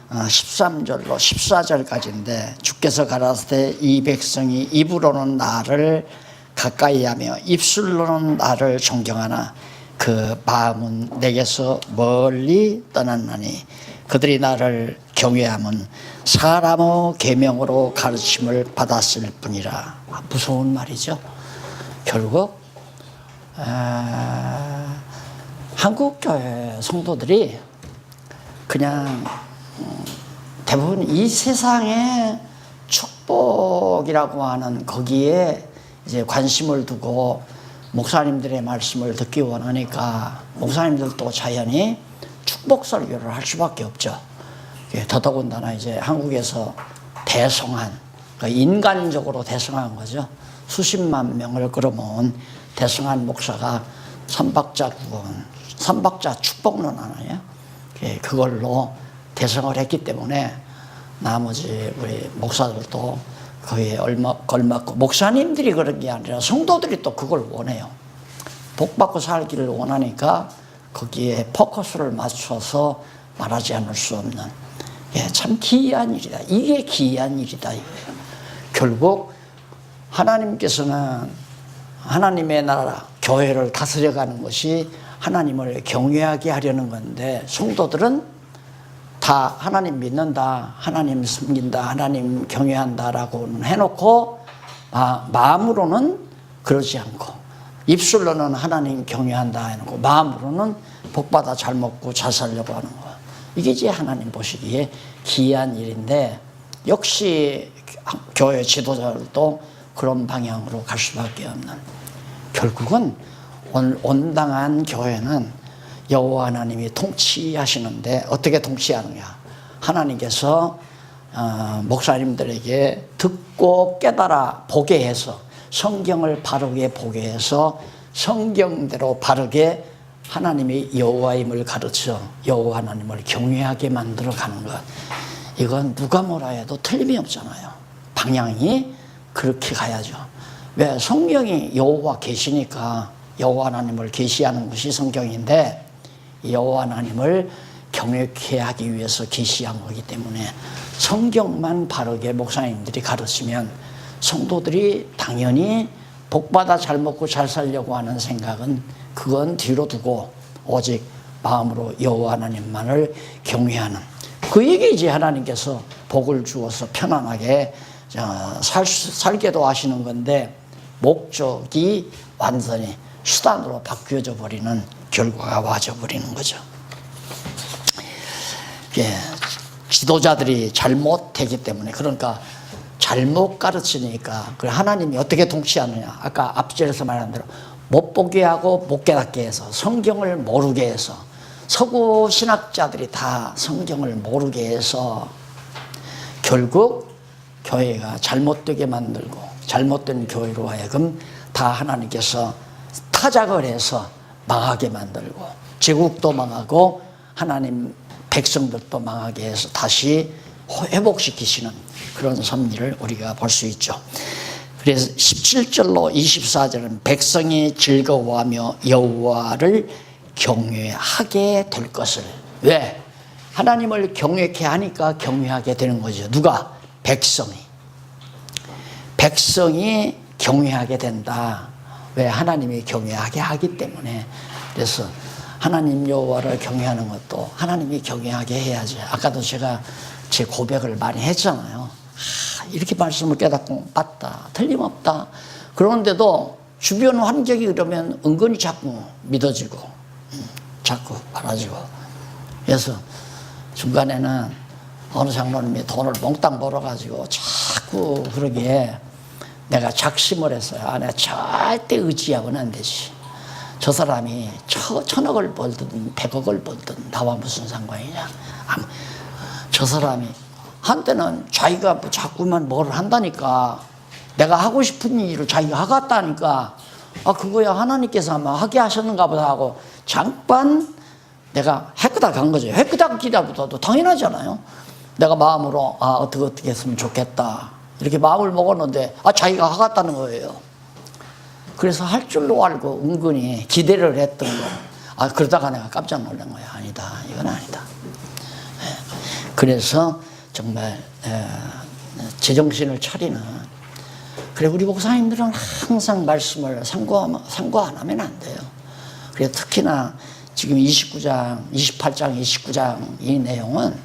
13절로 14절까지인데, 주께서 가라사대 이 백성이 입으로는 나를 가까이하며 입술로는 나를 존경하나 그 마음은 내게서 멀리 떠났나니 그들이 나를 경외함은 사람의 계명으로 가르침을 받았을 뿐이라. 무서운 말이죠. 결국 한국교회 성도들이 그냥 대부분 이 세상의 축복이라고 하는 거기에 이제 관심을 두고 목사님들의 말씀을 듣기 원하니까 목사님들도 자연히 축복 설교를 할 수밖에 없죠. 더더군다나 이제 한국에서 대성한, 그러니까 인간적으로 대성한 거죠. 수십만 명을 끌어모은 대성한 목사가 삼박자 구원, 삼박자 축복론 하나요. 그걸로 대성을 했기 때문에 나머지 우리 목사들도 거기에 걸맞고, 목사님들이 그런 게 아니라 성도들이 또 그걸 원해요. 복받고 살기를 원하니까 거기에 포커스를 맞춰서 말하지 않을 수 없는, 참 기이한 일이다. 이게 기이한 일이다. 결국 하나님께서는 하나님의 나라, 교회를 다스려가는 것이 하나님을 경외하게 하려는 건데, 성도들은 다 하나님 믿는다, 하나님 숨긴다, 하나님 경외한다라고 해놓고 마음으로는 그러지 않고, 입술로는 하나님 경외한다 해놓고 마음으로는 복받아 잘 먹고 잘 살려고 하는 거. 이게 이제 하나님 보시기에 기이한 일인데, 역시 교회 지도자들도 그런 방향으로 갈 수밖에 없는, 결국은 온당한 교회는 여호와 하나님이 통치하시는데, 어떻게 통치하느냐, 하나님께서 목사님들에게 듣고 깨달아 보게 해서, 성경을 바르게 보게 해서 성경대로 바르게 하나님이 여호와임을 가르쳐 여호와 하나님을 경외하게 만들어 가는 것, 이건 누가 뭐라 해도 틀림이 없잖아요. 방향이 그렇게 가야죠. 왜? 성경이 여호와 계시니까 여호와 하나님을 계시하는 것이 성경인데, 여호와 하나님을 경외케 하기 위해서 계시한 거기 때문에 성경만 바르게 목사님들이 가르치면 성도들이 당연히 복받아 잘 먹고 잘 살려고 하는 생각은 그건 뒤로 두고 오직 마음으로 여호와 하나님만을 경외하는, 그에게 이제 하나님께서 복을 주어서 편안하게 살게도 하시는 건데, 목적이 완전히 수단으로 바뀌어져 버리는 결과가 와져 버리는 거죠. 지도자들이 잘못했기 때문에, 그러니까 잘못 가르치니까 하나님이 어떻게 통치하느냐, 아까 앞절에서 말한 대로 못 보게 하고 못 깨닫게 해서, 성경을 모르게 해서, 서구 신학자들이 다 성경을 모르게 해서 결국 교회가 잘못되게 만들고, 잘못된 교회로 하여금 다 하나님께서 타작을 해서 망하게 만들고, 제국도 망하고 하나님 백성들도 망하게 해서 다시 회복시키시는 그런 섭리를 우리가 볼 수 있죠. 그래서 17절로 24절은 백성이 즐거워하며 여호와를 경외하게 될 것을. 왜? 하나님을 경외케 하니까 경외하게 되는 거죠. 누가? 백성이 경외하게 된다. 왜? 하나님이 경외하게 하기 때문에. 그래서 하나님 여호와를 경외하는 것도 하나님이 경외하게 해야지. 아까도 제가 제 고백을 많이 했잖아요. 이렇게 말씀을 깨닫고 맞다, 틀림없다. 그런데도 주변 환경이 그러면 은근히 자꾸 믿어지고 자꾸 많아지고. 그래서 중간에는 어느 장로님이 돈을 몽땅 벌어가지고 자꾸 그러기에 내가 작심을 했어요. 내가 절대 의지하고는 안 되지. 저 사람이 1,000억을 벌든 100억을 벌든 나와 무슨 상관이냐. 저 사람이 한때는 자기가 자꾸만 뭘 한다니까, 내가 하고 싶은 일을 자기가 하겠다니까, 그거야 하나님께서 아마 하게 하셨는가 보다 하고 잠깐 내가 해끄다 간 거죠. 해끄다 기다보다도 당연하잖아요. 내가 마음으로 어떻게 했으면 좋겠다 이렇게 마음을 먹었는데 자기가 하겠다는 거예요. 그래서 할 줄로 알고 은근히 기대를 했던 거. 그러다가 내가 깜짝 놀란 거야. 아니다, 이건 아니다. 그래서 정말 제정신을 차리는. 그래 우리 목사님들은 항상 말씀을 상고 안 하면 안 돼요. 그래 특히나 지금 28장, 29장 이 내용은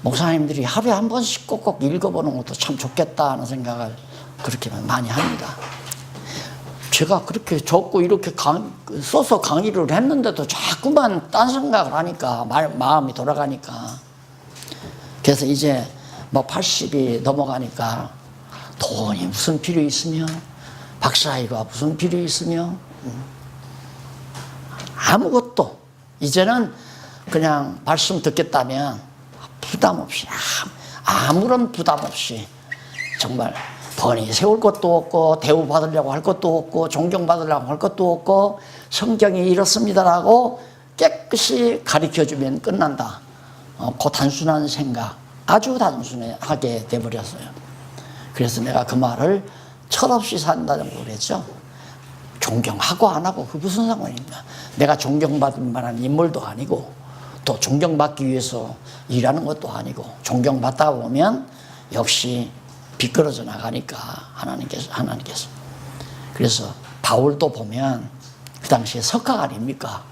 목사님들이 하루에 한 번씩 꼭꼭 읽어보는 것도 참 좋겠다 하는 생각을 그렇게 많이 합니다. 제가 그렇게 적고 이렇게 써서 강의를 했는데도 자꾸만 딴 생각을 하니까 마음이 돌아가니까. 그래서 이제 뭐 80이 넘어가니까 돈이 무슨 필요 있으며 박사이가 무슨 필요 있으며 아무것도 이제는 그냥 말씀 듣겠다면 부담 없이 아무런 부담 없이 정말 번이 세울 것도 없고 대우받으려고 할 것도 없고 존경받으려고 할 것도 없고 성경이 이렇습니다라고 깨끗이 가르쳐주면 끝난다. 그 단순한 생각 아주 단순하게 돼버렸어요. 그래서 내가 그 말을 철없이 산다고 그랬죠. 존경하고 안 하고 그 무슨 상관입니까? 내가 존경받을 만한 인물도 아니고 또 존경받기 위해서 일하는 것도 아니고 존경받다 보면 역시 비끄러져 나가니까 하나님께서. 그래서 바울도 보면 그 당시에 석학 아닙니까?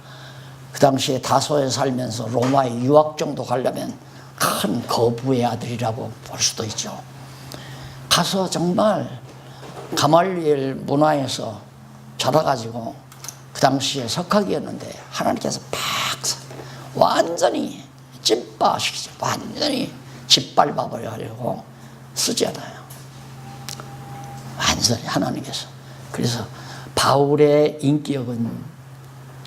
그 당시에 다소에 살면서 로마에 유학 정도 가려면 큰 거부의 아들이라고 볼 수도 있죠. 가서 정말 가말리엘 문화에서 자라가지고 그 당시에 석학이었는데 하나님께서 완전히 찐빠시키죠. 완전히 짓밟아버려가지고 쓰지 않아요. 완전히 하나님께서. 그래서 바울의 인격은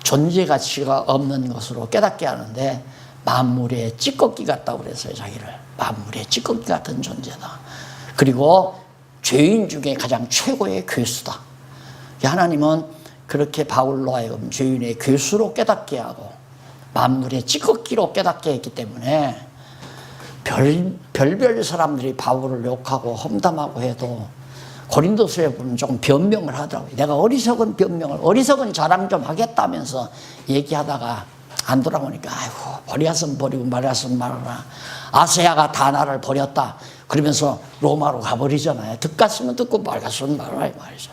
존재 가치가 없는 것으로 깨닫게 하는데 만물의 찌꺼기 같다고 그랬어요. 자기를 만물의 찌꺼기 같은 존재다. 그리고 죄인 중에 가장 최고의 괴수다. 하나님은 그렇게 바울로 하여금 죄인의 괴수로 깨닫게 하고 만물의 찌꺼기로 깨닫게 했기 때문에 별별 사람들이 바울을 욕하고 험담하고 해도 고린도서에 보면 조금 변명을 하더라고요. 내가 어리석은 자랑 좀 하겠다면서 얘기하다가 안 돌아오니까 아이고 버리었으면 버리고 말았으면 말아라. 아세아가 다 나를 버렸다. 그러면서 로마로 가버리잖아요. 듣갔으면 듣고 말갔으면 말아라 이 말이죠.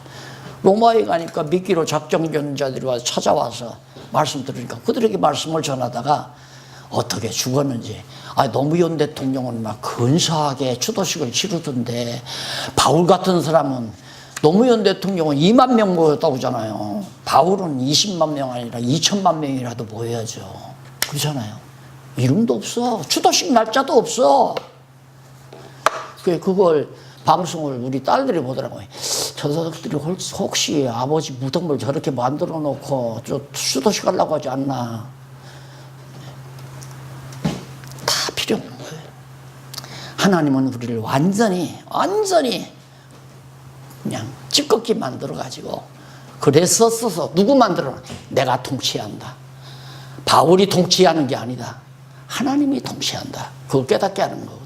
로마에 가니까 미끼로 작정견자들이 와서 찾아와서 말씀 들으니까 그들에게 말씀을 전하다가 어떻게 죽었는지. 노무현 대통령은 막 근사하게 추도식을 치르던데 바울 같은 사람은 노무현 대통령은 2만 명 모였다고 하잖아요. 바울은 20만 명 아니라 2천만 명이라도 모여야죠. 그렇잖아요. 이름도 없어. 추도식 날짜도 없어. 그걸 방송을 우리 딸들이 보더라고요. 저 사람들이 혹시 아버지 무덤을 저렇게 만들어 놓고 추도식 하려고 하지 않나. 다 필요 없는 거예요. 하나님은 우리를 완전히 그냥 찌꺼기 만들어가지고 그래서 써서 누구 만들어? 내가 통치한다. 바울이 통치하는 게 아니다. 하나님이 통치한다. 그걸 깨닫게 하는 거거든.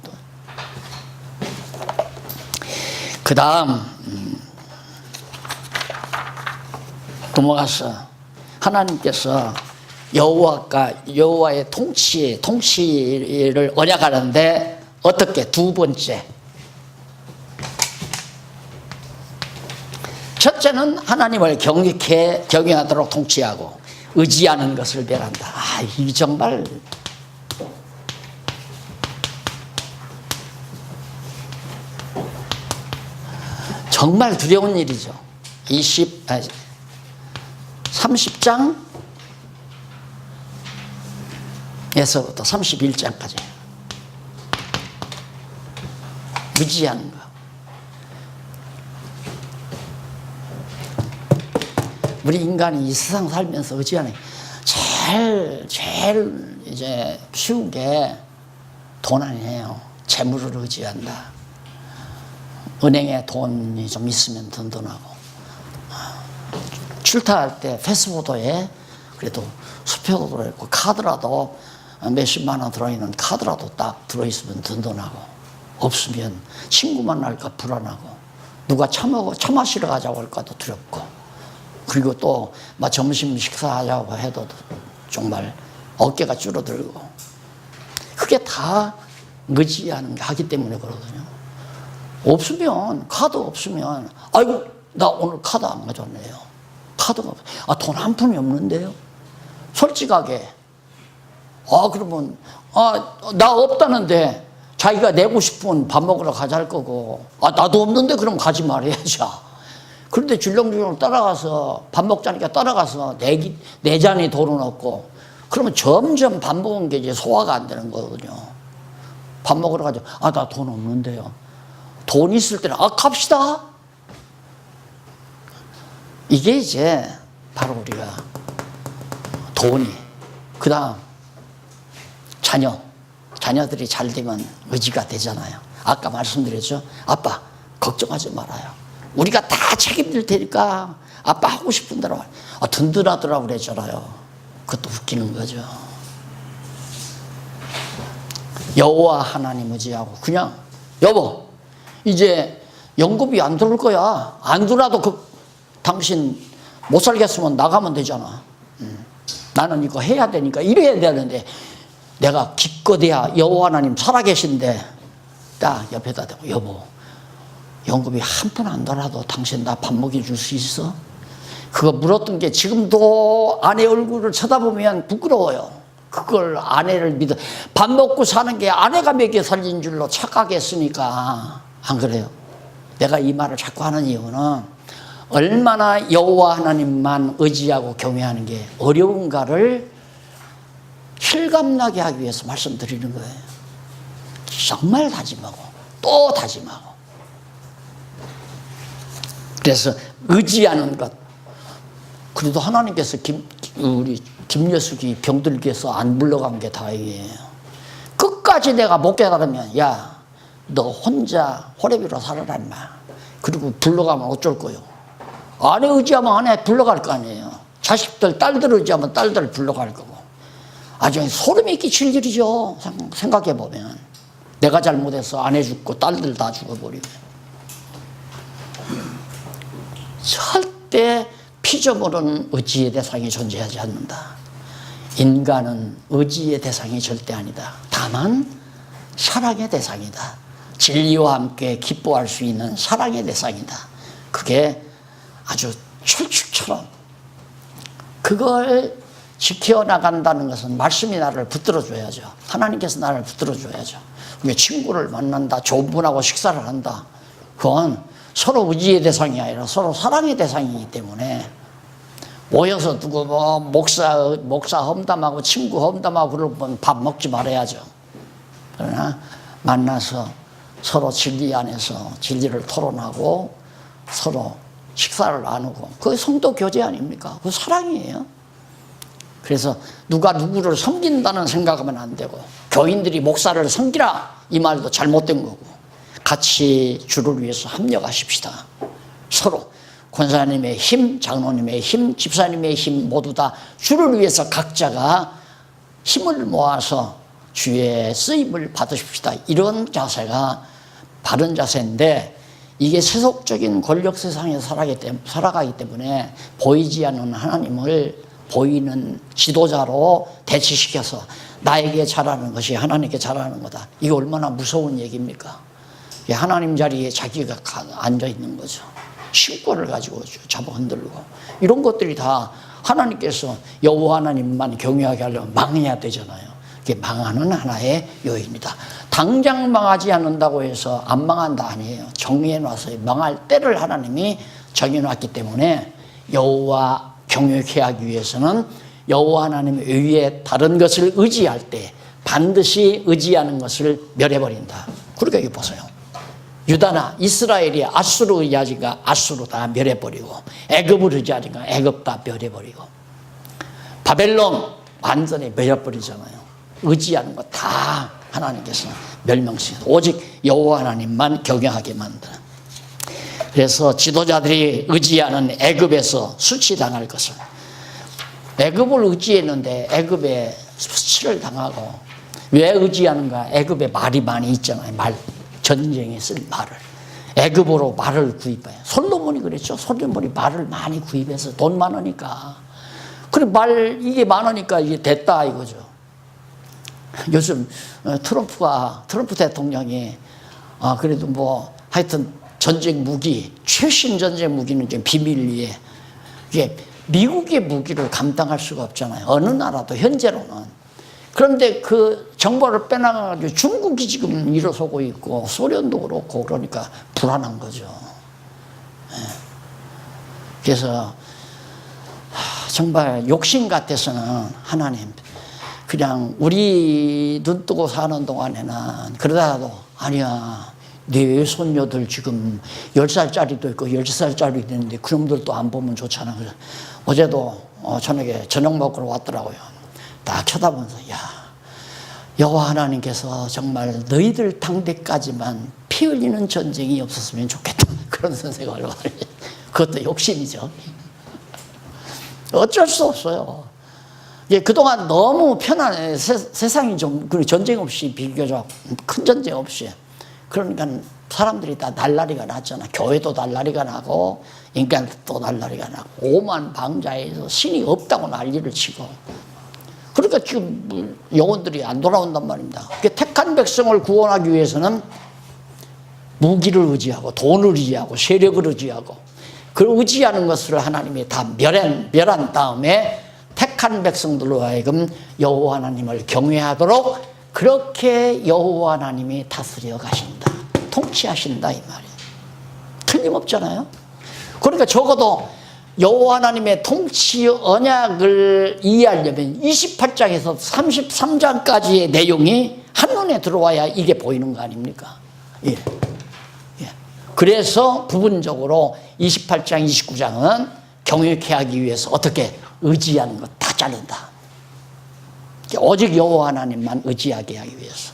그 다음 넘어가서 하나님께서 여호와의 통치를 언약하는데 어떻게? 두 번째. 첫째는 하나님을 경외하도록 통치하고 의지하는 것을 멸한다. 이 정말 정말 두려운 일이죠. 30장 에서부터 31장까지 의지하는 거. 우리 인간이 이 세상 살면서 의지하는 제일 이제 쉬운 게 돈 아니에요. 재물을 의지한다. 은행에 돈이 좀 있으면 든든하고, 출타할 때 패스보드에 그래도 수표도 들어있고 카드라도 몇십만 원 들어있는 카드라도 딱 들어있으면 든든하고, 없으면 친구 만날까 불안하고, 누가 차 마시러 가자고 할까도 두렵고, 그리고 또 점심 식사하자고 해도 정말 어깨가 줄어들고, 그게 다 의지하는 게 하기 때문에 그러거든요. 없으면, 카드 없으면, 아이고, 나 오늘 카드 안 가져왔네요. 카드가, 돈 한 푼이 없는데요. 솔직하게. 그러면, 나 없다는데, 자기가 내고 싶은 밥 먹으러 가자 할 거고, 나도 없는데 그럼 가지 말아야죠. 그런데 줄렁줄렁 따라가서, 밥 먹자니까 따라가서 내 잔에 돈은 없고, 그러면 점점 밥 먹은 게 이제 소화가 안 되는 거거든요. 밥 먹으러 가자. 나 돈 없는데요. 돈 있을 때는, 갑시다. 이게 이제 바로 우리가 돈이, 그 다음 자녀들이 잘 되면 의지가 되잖아요. 아까 말씀드렸죠. 아빠 걱정하지 말아요. 우리가 다 책임질 테니까 아빠 하고 싶은 대로. 든든하더라고 그랬잖아요. 그것도 웃기는 거죠. 여호와 하나님 의지하고 그냥 여보 이제 연금이 안 들어올 거야. 안 들어도 당신 못 살겠으면 나가면 되잖아. 나는 이거 해야 되니까 이래야 되는데 내가 기껏해야 여호와 하나님 살아계신데 딱 옆에다 대고 여보 연금이 한 푼 안 더라도 당신 나 밥 먹여줄 수 있어? 그거 물었던 게 지금도 아내 얼굴을 쳐다보면 부끄러워요. 그걸 아내를 믿어. 밥 먹고 사는 게 아내가 먹여 살린 줄로 착각하게 했으니까. 안 그래요? 내가 이 말을 자꾸 하는 이유는 얼마나 여호와 하나님만 의지하고 경외하는 게 어려운가를 실감나게 하기 위해서 말씀드리는 거예요. 정말 다짐하고 또 다짐하고. 그래서 의지하는 것. 그래도 하나님께서 우리 김여숙이 병들게 해서 안 불러간 게 다행이에요. 끝까지 내가 못 깨달으면 야 너 혼자 호레비로 살아라 인마. 그리고 불러가면 어쩔 거요. 아내 의지하면 아내 불러갈 거 아니에요. 자식들 딸들 의지하면 딸들 불러갈 거고. 아주 소름이 끼칠 일이죠. 생각해보면 내가 잘못해서 아내 죽고 딸들 다 죽어버리면 절대 피조물은 의지의 대상이 존재하지 않는다. 인간은 의지의 대상이 절대 아니다. 다만 사랑의 대상이다. 진리와 함께 기뻐할 수 있는 사랑의 대상이다. 그게 아주 철쭉처럼 그걸 지켜나간다는 것은 말씀이 나를 붙들어줘야죠. 하나님께서 나를 붙들어줘야죠. 친구를 만난다, 좋은 분하고 식사를 한다. 그건 서로 의지의 대상이 아니라 서로 사랑의 대상이기 때문에 모여서 누구 목사 험담하고 친구 험담하고 그러면 밥 먹지 말아야죠. 그러나 만나서 서로 진리 안에서 진리를 토론하고 서로 식사를 나누고 그게 성도 교제 아닙니까? 그 사랑이에요. 그래서 누가 누구를 섬긴다는 생각하면 안 되고 교인들이 목사를 섬기라 이 말도 잘못된 거고 같이 주를 위해서 합력하십시다. 서로 권사님의 힘, 장로님의 힘, 집사님의 힘 모두 다 주를 위해서 각자가 힘을 모아서 주의 쓰임을 받으십시다. 이런 자세가 바른 자세인데 이게 세속적인 권력 세상에 살아가기 때문에 보이지 않는 하나님을 보이는 지도자로 대치시켜서 나에게 잘하는 것이 하나님께 잘하는 거다. 이게 얼마나 무서운 얘기입니까? 하나님 자리에 자기가 앉아 있는 거죠. 신권을 가지고 잡아 흔들고 이런 것들이 다 하나님께서 여호와 하나님만 경외하게 하려면 망해야 되잖아요. 이게 망하는 하나의 요인이다. 당장 망하지 않는다고 해서 안 망한다 아니에요. 정리해 놔서 망할 때를 하나님이 정해놨기 때문에 여호와 경외케 하기 위해서는 여호와 하나님 외에 다른 것을 의지할 때 반드시 의지하는 것을 멸해버린다. 그러니까 여기 보세요. 유다나 이스라엘이 아수르 의지하니까 아수르 다 멸해버리고 애굽을 의지하니까 애굽 다 멸해버리고 바벨론 완전히 멸해버리잖아요. 의지하는 거 다 하나님께서 멸망시켜서 오직 여호와 하나님만 경외하게 만드는. 그래서 지도자들이 의지하는 애굽에서 수치당할 것을 애굽을 의지했는데 애굽에 수치를 당하고 왜 의지하는가? 애굽에 말이 많이 있잖아요. 전쟁에 쓸 말을 애굽으로 말을 구입해요. 솔로몬이 그랬죠. 솔로몬이 말을 많이 구입해서 돈 많으니까 그래 이게 많으니까 이게 됐다 이거죠. 요즘 트럼프 대통령이 그래도 뭐 하여튼 전쟁 무기, 최신 전쟁 무기는 지금 비밀리에, 이게 미국의 무기를 감당할 수가 없잖아요. 어느 나라도 현재로는. 그런데 그 정보를 빼나가지고 중국이 지금 일어서고 있고 소련도 그렇고 그러니까 불안한 거죠. 그래서 정말 욕심 같아서는 하나님 그냥 우리 눈 뜨고 사는 동안에는 그러다가도 아니야, 내 손녀들 지금 10살짜리도 있고 10살짜리도 있는데 그놈들도 안 보면 좋잖아. 그래서 어제도 저녁에 저녁 먹으러 왔더라고요. 딱 쳐다보면서 야, 여호와 하나님께서 정말 너희들 당대까지만 피 흘리는 전쟁이 없었으면 좋겠다. 그런 생각을 많이 해요. 그것도 욕심이죠. 어쩔 수 없어요. 그동안 너무 편안해. 세상이 좀 전쟁 없이 비교적 큰 전쟁 없이. 그러니까 사람들이 다 날라리가 났잖아. 교회도 날라리가 나고 인간도 날라리가 나고 오만방자에서 신이 없다고 난리를 치고. 그러니까 지금 영혼들이 안 돌아온단 말입니다. 택한 백성을 구원하기 위해서는 무기를 의지하고 돈을 의지하고 세력을 의지하고 그 의지하는 것을 하나님이 다 멸한 다음에 택한 백성들로 하여금 여호와 하나님을 경외하도록 그렇게 여호와 하나님이 다스려 가신다. 통치하신다 이 말이에요. 틀림없잖아요. 그러니까 적어도 여호와 하나님의 통치 언약을 이해하려면 28장에서 33장까지의 내용이 한눈에 들어와야 이게 보이는 거 아닙니까? 예. 그래서 부분적으로 28장, 29장은 경외케 하기 위해서 어떻게 의지하는 것 다 자른다. 오직 여호와 하나님만 의지하게 하기 위해서.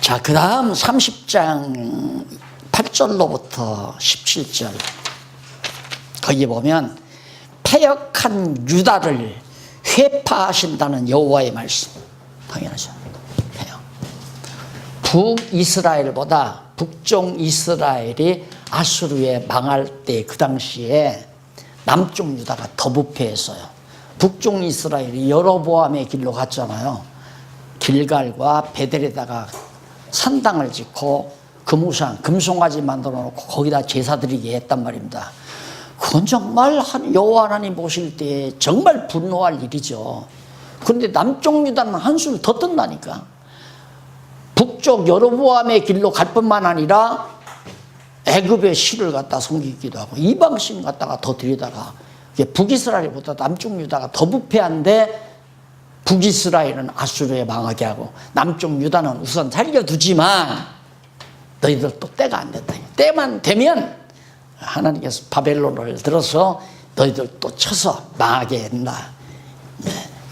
자, 그 다음 30장 8절로부터 17절 거기 보면 패역한 유다를 회파하신다는 여호와의 말씀. 당연하죠. 패역. 북이스라엘보다 북쪽 이스라엘이 아수르에 망할 때 그 당시에 남쪽 유다가 더 부패했어요. 북쪽 이스라엘이 여로보암의 길로 갔잖아요. 길갈과 베델에다가 산당을 짓고 금송아지 만들어 놓고 거기다 제사 드리게 했단 말입니다. 그건 정말 여호와 하나님 보실 때 정말 분노할 일이죠. 그런데 남쪽 유다는 한술 더 뜬다니까. 북쪽 여로보암의 길로 갈 뿐만 아니라 애굽의 신을 갖다 섬기기도 하고 이방신 갖다가 더 들이다가 북이스라엘보다 남쪽 유다가 더 부패한데 북이스라엘은 아수르에 망하게 하고 남쪽 유다는 우선 살려두지만 너희들 또 때가 안 됐다. 때만 되면 하나님께서 바벨론을 들어서 너희들 또 쳐서 망하게 한다.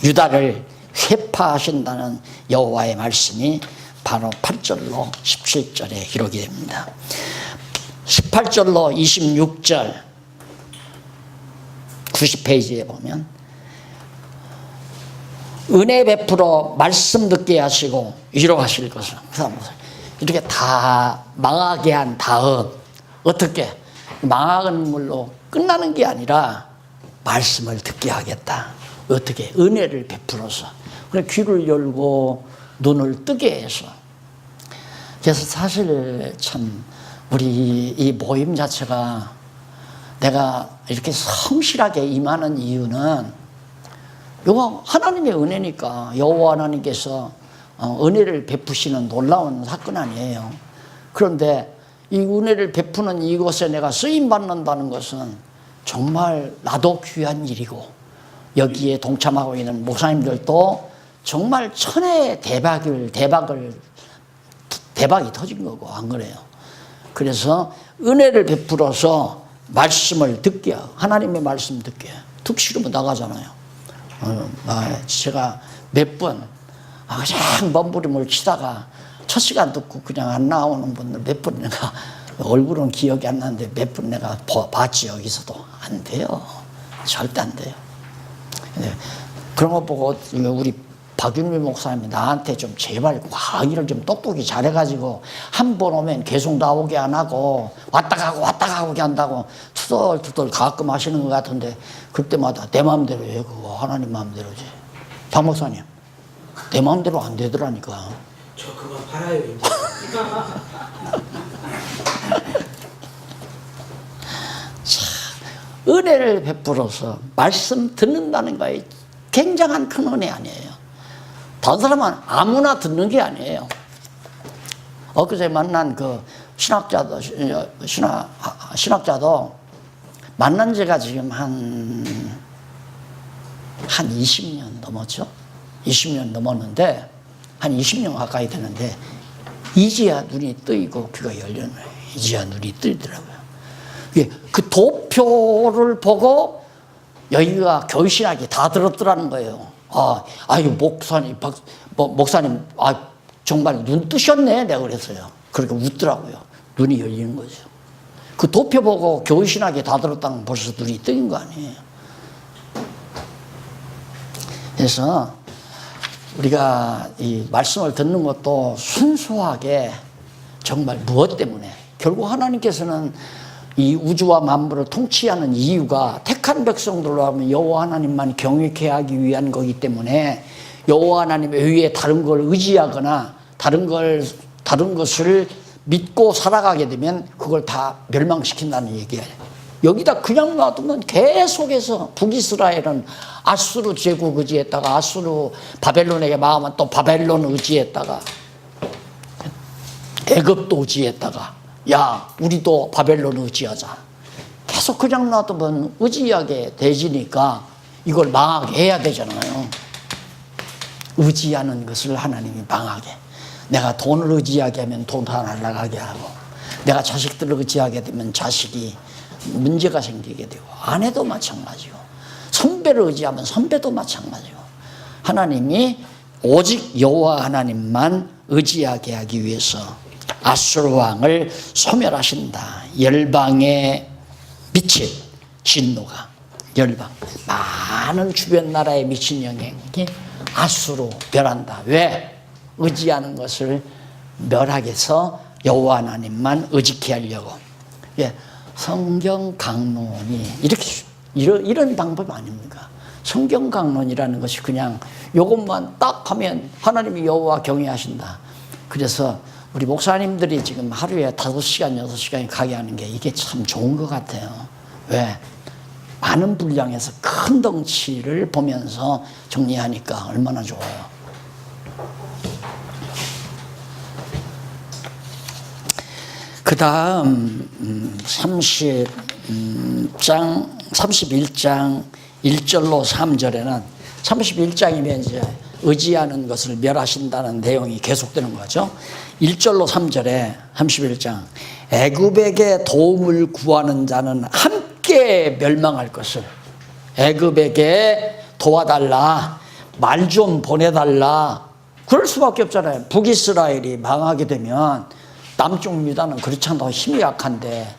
유다를 회파하신다는 여호와의 말씀이 바로 8절로 17절에 기록이 됩니다. 18절로 26절 90페이지에 보면 은혜 베풀어 말씀 듣게 하시고 위로하실 것을 이렇게 다 망하게 한 다음 어떻게 망하는 걸로 끝나는 게 아니라 말씀을 듣게 하겠다. 어떻게 은혜를 베풀어서 그래 귀를 열고 눈을 뜨게 해서. 그래서 사실 참 우리 이 모임 자체가 내가 이렇게 성실하게 임하는 이유는 이거 하나님의 은혜니까. 여호와 하나님께서 은혜를 베푸시는 놀라운 사건 아니에요. 그런데 이 은혜를 베푸는 이곳에 내가 쓰임 받는다는 것은 정말 나도 귀한 일이고 여기에 동참하고 있는 목사님들도 정말 천혜의 대박이 터진 거고 안 그래요. 그래서 은혜를 베풀어서 말씀을 듣게 하나님의 말씀 듣게 툭 싫으면 나가잖아요. 제가 몇 번 그냥 몸부림을 치다가 첫 시간 듣고 그냥 안 나오는 분들 몇 분 내가 얼굴은 기억이 안 나는데 몇 분 내가 봤지. 여기서도 안 돼요. 절대 안 돼요. 그런 거 보고 우리 박윤미 목사님이 나한테 좀 제발 강의를 좀 똑똑히 잘해가지고 한 번 오면 계속 나오게 안 하고 왔다 가고 한다고 투덜투덜 가끔 하시는 것 같은데 그때마다 내 마음대로 해. 그거 하나님 마음대로지. 박 목사님, 내 마음대로 안 되더라니까. 저 그만 팔아요 이제. 은혜를 베풀어서 말씀 듣는다는 거에 굉장한 큰 은혜 아니에요. 다른 사람은 아무나 듣는 게 아니에요. 엊그제 만난 그 신학자도 만난 지가 지금 한 20년 넘었죠. 20년 넘었는데 한 20년 가까이 되는데 이제야 눈이 뜨이고 귀가 열리는 거예요. 이제야 눈이 뜨이더라고요. 그 도표를 보고 여기가 교신학이 다 들었더라는 거예요. 아유 목사님, 정말 눈 뜨셨네. 내가 그랬어요. 그렇게 웃더라고요. 눈이 열리는 거죠. 그 도표 보고 교신학이 다 들었다는 건 벌써 눈이 뜨인 거 아니에요. 그래서 우리가 이 말씀을 듣는 것도 순수하게 정말 무엇 때문에 결국 하나님께서는 이 우주와 만물을 통치하는 이유가 택한 백성들로 하면 여호와 하나님만 경외케 하기 위한 거기 때문에 여호와 하나님 외에 다른 걸 의지하거나 다른 것을 믿고 살아가게 되면 그걸 다 멸망시킨다는 얘기예요. 여기다 그냥 놔두면 계속해서 북이스라엘은 아수르 제국 의지했다가 아수르 바벨론에게 망하면 또 바벨론 의지했다가 애굽도 의지했다가 야 우리도 바벨론 의지하자. 계속 그냥 놔두면 의지하게 되지니까 이걸 망하게 해야 되잖아요. 의지하는 것을 하나님이 망하게. 내가 돈을 의지하게 하면 돈 다 날아가게 하고 내가 자식들을 의지하게 되면 자식이 문제가 생기게 되고 아내도 마찬가지고 선배를 의지하면 선배도 마찬가지고 하나님이 오직 여호와 하나님만 의지하게 하기 위해서 아수르 왕을 소멸하신다. 열방에 미친 진노가 열방 많은 주변 나라에 미친 영향이 아수르 멸한다. 왜? 의지하는 것을 멸하게 해서 여호와 하나님만 의지케 하려고. 성경 강론이 이런 방법 아닙니까? 성경 강론이라는 것이 그냥 이것만 딱 하면 하나님이 여호와 경외하신다. 그래서 우리 목사님들이 지금 하루에 5시간, 6시간이 가게 하는 게 이게 참 좋은 것 같아요. 왜? 많은 분량에서 큰 덩치를 보면서 정리하니까 얼마나 좋아요. 그 다음 31장 1절로 3절에는 31장이면 이제 의지하는 것을 멸하신다는 내용이 계속되는 거죠. 1절로 3절에 31장 애굽에게 도움을 구하는 자는 함께 멸망할 것을 애굽에게 도와달라 말 좀 보내달라 그럴 수밖에 없잖아요. 북이스라엘이 망하게 되면 남쪽 유다는 그렇지 않다고 힘이 약한데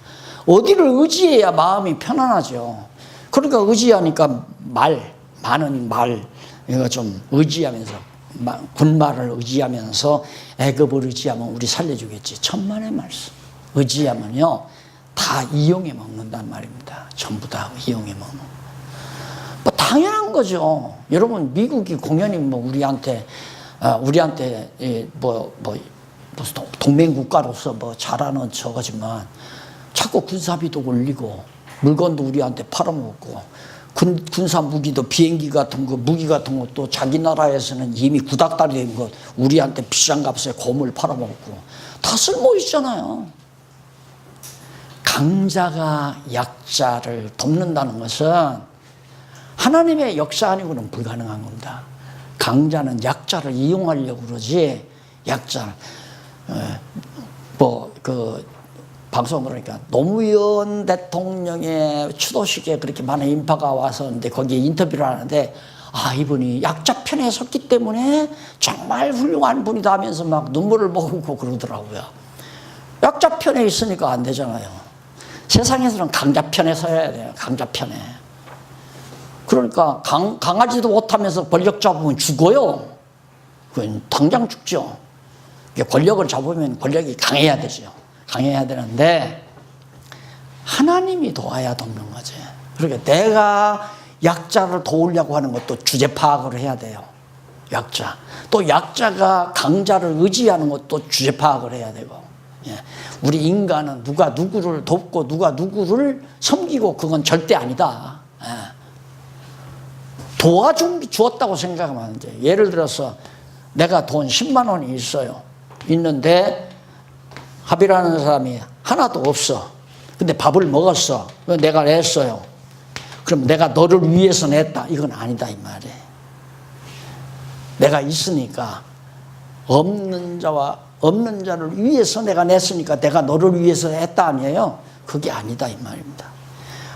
어디를 의지해야 마음이 편안하죠. 그러니까 의지하니까 많은 말 이거 좀 의지하면서 군말을 의지하면서 애굽을 의지하면 우리 살려주겠지. 천만의 말씀. 의지하면요 다 이용해 먹는단 말입니다. 전부 다 이용해 먹는. 뭐 당연한 거죠. 여러분 미국이 공연히 뭐 우리한테 동맹국가로서 뭐 잘하는 저거지만 자꾸 군사비도 올리고 물건도 우리한테 팔아먹고 군사 무기도 비행기 같은 거 무기 같은 것도 자기 나라에서는 이미 구닥다리 된 것 우리한테 비싼 값에 고물 팔아먹고 다 쓸모 있잖아요. 강자가 약자를 돕는다는 것은 하나님의 역사 아니고는 불가능한 겁니다. 강자는 약자를 이용하려고 그러지 약자 방송 그러니까 노무현 대통령의 추도식에 그렇게 많은 인파가 와서 근데 거기에 인터뷰를 하는데 이분이 약자 편에 섰기 때문에 정말 훌륭한 분이다 하면서 막 눈물을 머금고 그러더라고요. 약자 편에 있으니까 안 되잖아요. 세상에서는 강자 편에 서야 돼요. 강자 편에. 그러니까 강하지도 못하면서 권력 잡으면 죽어요. 그건 당장 죽죠. 권력을 잡으면 권력이 강해야 되죠. 강해야 되는데 하나님이 도와야 돕는 거지. 그러니까 내가 약자를 도우려고 하는 것도 주제 파악을 해야 돼요. 약자. 또 약자가 강자를 의지하는 것도 주제 파악을 해야 되고. 예. 우리 인간은 누가 누구를 돕고 누가 누구를 섬기고 그건 절대 아니다. 예. 도와주었다고 생각하면 안 돼. 예를 들어서 내가 돈 10만 원이 있어요. 있는데 합의라는 사람이 하나도 없어. 근데 밥을 먹었어. 내가 냈어요. 그럼 내가 너를 위해서 냈다. 이건 아니다 이 말이에요. 내가 있으니까 없는 자를 위해서 내가 냈으니까 내가 너를 위해서 했다 아니에요. 그게 아니다 이 말입니다.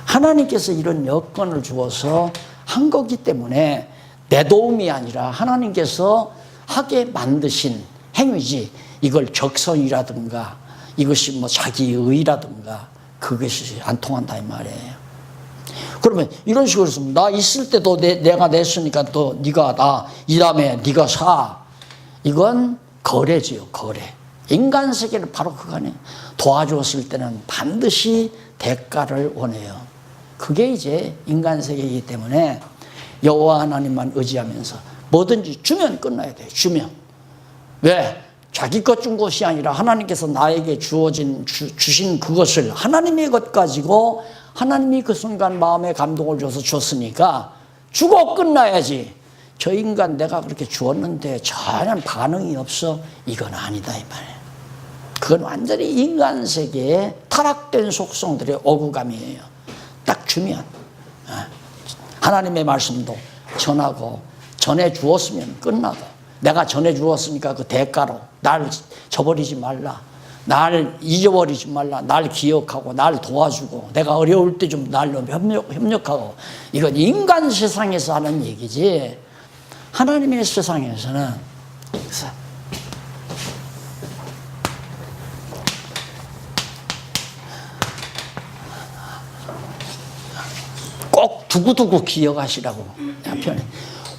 하나님께서 이런 여건을 주어서 한 거기 때문에 내 도움이 아니라 하나님께서 하게 만드신 행위지, 이걸 적성이라든가 이것이 뭐 자기의라든가 그것이 안 통한다 이 말이에요. 그러면 이런 식으로 했으면 나 있을 때도 내가 냈으니까 또 네가 나 이 다음에 네가 사. 이건 거래지요, 거래. 인간 세계는 바로 그거네. 도와주었을 때는 반드시 대가를 원해요. 그게 이제 인간 세계이기 때문에 여호와 하나님만 의지하면서 뭐든지 주면 끝나야 돼요. 주면. 왜? 자기 것 준 것이 아니라 하나님께서 나에게 주신 그것을 하나님의 것 가지고 하나님이 그 순간 마음에 감동을 줘서 줬으니까 주고 끝나야지. 저 인간 내가 그렇게 주었는데 전혀 반응이 없어. 이건 아니다 이 말이에요. 그건 완전히 인간 세계의 타락된 속성들의 어구감이에요. 딱 주면 하나님의 말씀도 전하고 전해 주었으면 끝나고, 내가 전해 주었으니까 그 대가로 날 저버리지 말라, 날 잊어버리지 말라, 날 기억하고 날 도와주고 내가 어려울 때 좀 날로 협력하고, 이건 인간 세상에서 하는 얘기지 하나님의 세상에서는 꼭 두고두고 기억하시라고 표현해.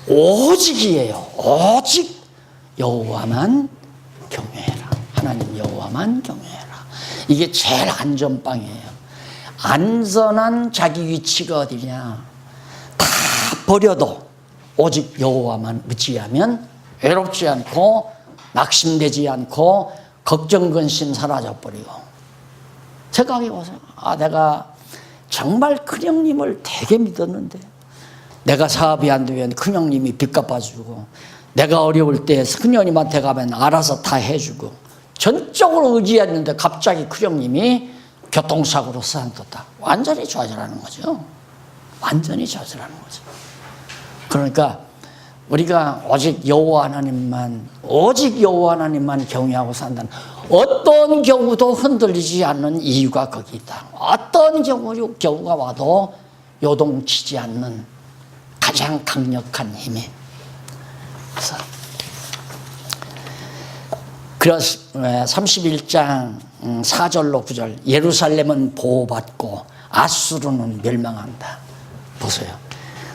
오직이에요. 오직 여호와만 경외해라. 하나님 여호와만 경외해라. 이게 제일 안전빵이에요. 안전한 자기 위치가 어디냐. 다 버려도 오직 여호와만 의지하면 외롭지 않고 낙심되지 않고 걱정 근심 사라져버리고. 생각해보세요. 내가 정말 큰형님을 되게 믿었는데 내가 사업이 안 되면 큰형님이 빚 갚아주고, 내가 어려울 때 큰형님한테 가면 알아서 다 해주고, 전적으로 의지했는데 갑자기 큰형님이 교통사고로 쓰러졌다. 완전히 좌절하는 거죠. 완전히 좌절하는 거죠. 그러니까 우리가 오직 여호와 하나님만 경외하고 산다는, 어떤 경우도 흔들리지 않는 이유가 거기 있다. 어떤 경우가 와도 요동치지 않는 가장 강력한 힘이. 그래서 31장 4절로 9절, 예루살렘은 보호받고 아수르는 멸망한다. 보세요.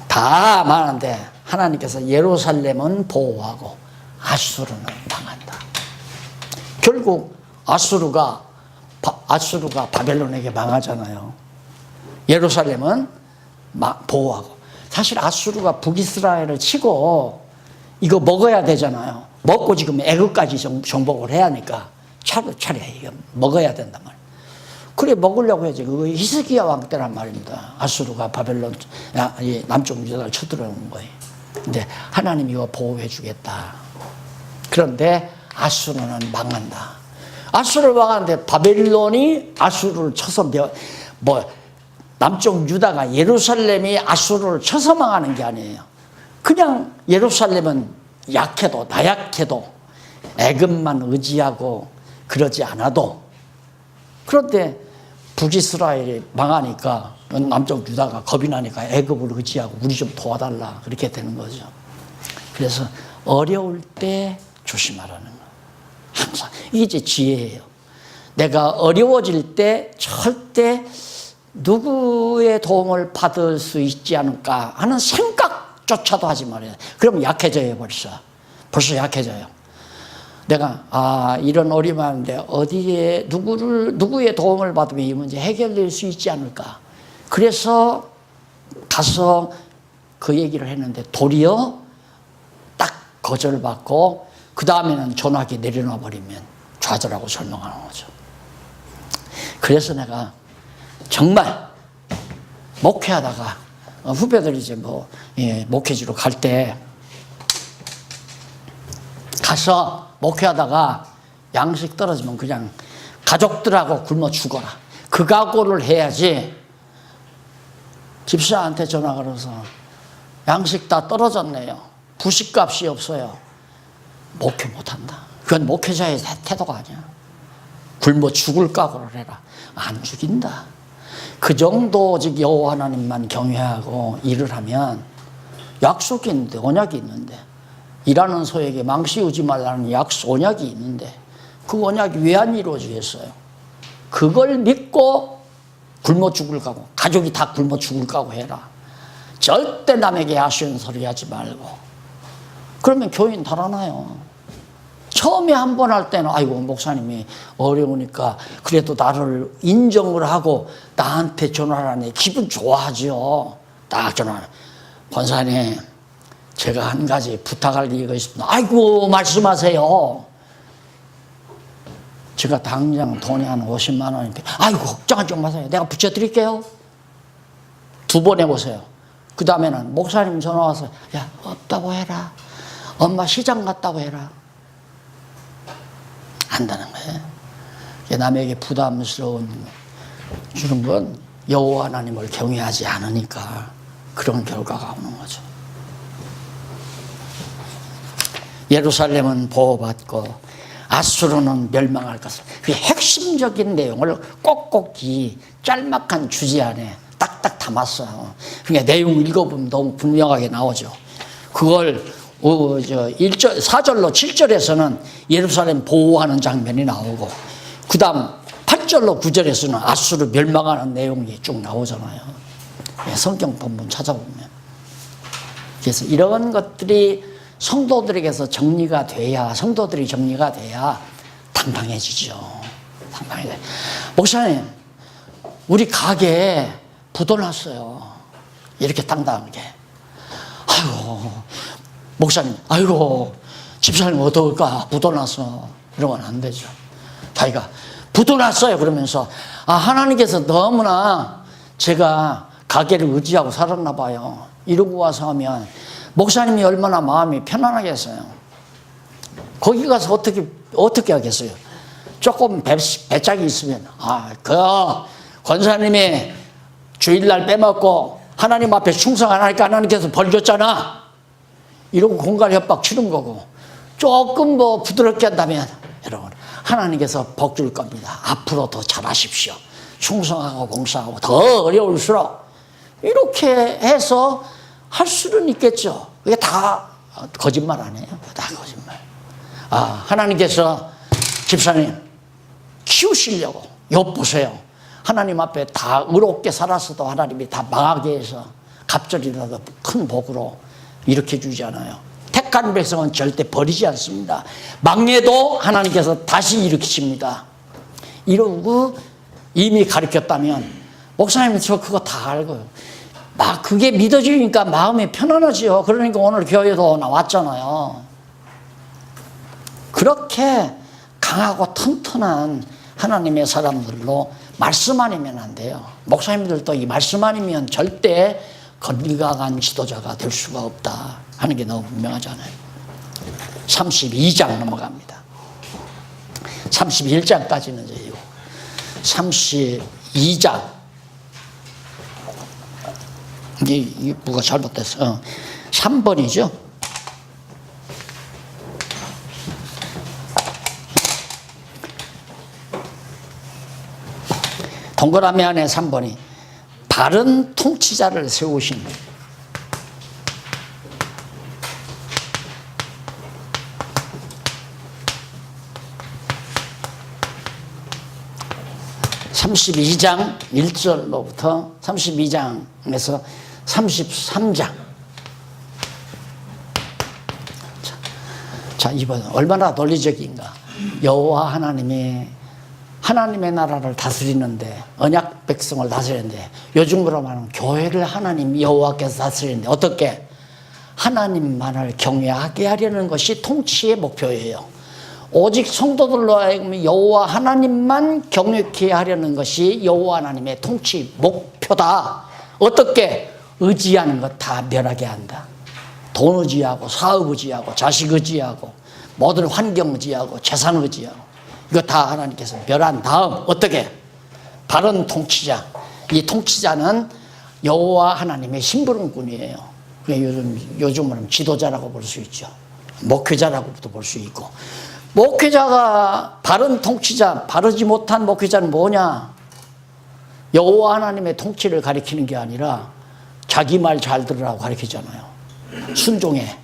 다 많은데 하나님께서 예루살렘은 보호하고 아수르는 망한다. 결국 아수르가 바벨론에게 망하잖아요. 예루살렘은 보호하고. 사실 아수르가 북이스라엘을 치고 이거 먹어야 되잖아요. 먹고 지금 애굽까지 정복을 해야 하니까 차례 이거 먹어야 된단 말이에요. 그래 먹으려고 해야지. 그 히스기야 왕 때란 말입니다. 아수르가 바벨론 남쪽 유다를 쳐들어오는 거예요. 근데 하나님이 이거 보호해 주겠다. 그런데 아수르는 망한다. 아수르를 망하는데 바벨론이 아수르를 쳐서 남쪽 유다가 예루살렘이 아수르를 쳐서 망하는 게 아니에요. 그냥 예루살렘은 약해도 나약해도 애굽만 의지하고 그러지 않아도, 그런데 북이스라엘이 망하니까 남쪽 유다가 겁이 나니까 애굽을 의지하고 우리 좀 도와달라 그렇게 되는 거죠. 그래서 어려울 때 조심하라는 거. 항상 이게 이제 지혜예요. 내가 어려워질 때 절대 누구의 도움을 받을 수 있지 않을까 하는 생각조차도 하지 말아요. 그럼 약해져요. 벌써 약해져요. 내가 이런 어려움인데 어디에 누구의 도움을 받으면 이 문제 해결될 수 있지 않을까. 그래서 가서 그 얘기를 했는데 도리어 딱 거절받고 그 다음에는 전화기 내려놔 버리면 좌절하고 설명하는 거죠. 그래서 내가 정말 목회하다가 후배들이 이제 목회지로 갈 때 가서 목회하다가 양식 떨어지면 그냥 가족들하고 굶어 죽어라. 그 각오를 해야지. 집사한테 전화 걸어서 양식 다 떨어졌네요. 부식값이 없어요. 목회 못한다. 그건 목회자의 태도가 아니야. 굶어 죽을 각오를 해라. 안 죽인다. 그 정도 즉 여호와 하나님만 경외하고 일을 하면 약속이 있는데, 언약이 있는데, 일하는 소에게 망치우지 말라는 언약이 있는데 그 언약이 왜 안 이루어지겠어요? 그걸 믿고 굶어 죽을 각오, 가족이 다 굶어 죽을 각오 해라. 절대 남에게 아쉬운 소리 하지 말고. 그러면 교인 달아나요. 처음에 한 번 할 때는 아이고 목사님이 어려우니까 그래도 나를 인정을 하고 나한테 전화를 하네. 기분 좋아하죠. 딱 전화. 권사님, 제가 한 가지 부탁할 얘기가 있습니다. 아이고 말씀하세요. 제가 당장 돈이 한 50만 원인데 아이고 걱정하지 마세요. 내가 붙여드릴게요. 2번 해보세요. 그 다음에는 목사님 전화 와서 야 없다고 해라. 엄마 시장 갔다고 해라. 한다는 거예요. 남에게 부담스러운 주는 건 여호와 하나님을 경외하지 않으니까 그런 결과가 오는 거죠. 예루살렘은 보호받고 아수르는 멸망할 것을. 그 핵심적인 내용을 꼭꼭 이 짤막한 주제 안에 딱딱 담았어요. 그러니까 내용 읽어보면 너무 분명하게 나오죠. 그걸 4절로 7절에서는 예루살렘 보호하는 장면이 나오고 그 다음 8절로 9절에서는 아수르 멸망하는 내용이 쭉 나오잖아요. 성경 본문 찾아보면. 그래서 이런 것들이 성도들에게서 정리가 돼야, 성도들이 정리가 돼야 당당해지죠. 당당해져. 목사님, 우리 가게에 부도났어요. 이렇게 당당하게. 아이고, 목사님, 아이고, 집사님 어떨까? 부도났어. 이러면 안 되죠. 자기가 부도났어요. 그러면서, 하나님께서 너무나 제가 가게를 의지하고 살았나 봐요. 이러고 와서 하면 목사님이 얼마나 마음이 편안하겠어요. 거기 가서 어떻게 하겠어요? 조금 배짱이 있으면, 그 권사님이 주일날 빼먹고 하나님 앞에 충성 안 하니까 하나님께서 벌 줬잖아. 이러고 공갈 협박 치는 거고, 조금 부드럽게 한다면, 여러분, 하나님께서 복 줄 겁니다. 앞으로 더 잘하십시오. 충성하고 봉사하고 더 어려울수록 이렇게 해서 할 수는 있겠죠. 그게 다 거짓말 아니에요. 다 거짓말. 하나님께서 집사님 키우시려고 욥 보세요. 하나님 앞에 다 의롭게 살았어도 하나님이 다 망하게 해서 갑절이라도 큰 복으로 일으켜 주잖아요. 택한 백성은 절대 버리지 않습니다. 망해도 하나님께서 다시 일으키십니다. 이러고 이미 가르쳤다면 목사님 저 그거 다 알고요. 막 그게 믿어지니까 마음이 편안하지요. 그러니까 오늘 교회도 나왔잖아요. 그렇게 강하고 튼튼한 하나님의 사람들로 말씀 아니면 안 돼요. 목사님들도 이 말씀 아니면 절대 건강한 지도자가 될 수가 없다 하는 게 너무 분명하잖아요. 32장 넘어갑니다. 31장까지는 이제 32장 이게 뭐가 잘못됐어. 3번이죠. 동그라미 안에 3번이 바른 통치자를 세우신. (32장) 1절로부터 32장에서 33장. 자, 이번 얼마나 논리적인가. 여호와 하나님이 하나님의 나라를 다스리는데, 언약 백성을 다스리는데, 요즘으로 말하면 교회를 하나님 여호와께서 다스리는데 어떻게? 하나님만을 경외하게 하려는 것이 통치의 목표예요. 오직 성도들로 하여금 여호와 하나님만 경외케 하려는 것이 여호와 하나님의 통치 목표다. 어떻게? 의지하는 것 다 멸하게 한다. 돈 의지하고 사업 의지하고 자식 의지하고 모든 환경 의지하고 재산 의지하고 이거 다 하나님께서 멸한 다음 어떻게? 바른 통치자. 이 통치자는 여호와 하나님의 심부름꾼이에요. 요즘은 지도자라고 볼 수 있죠. 목회자라고도 볼 수 있고. 목회자가 바른 통치자, 바르지 못한 목회자는 뭐냐? 여호와 하나님의 통치를 가리키는 게 아니라 자기 말 잘 들으라고 가리키잖아요. 순종해.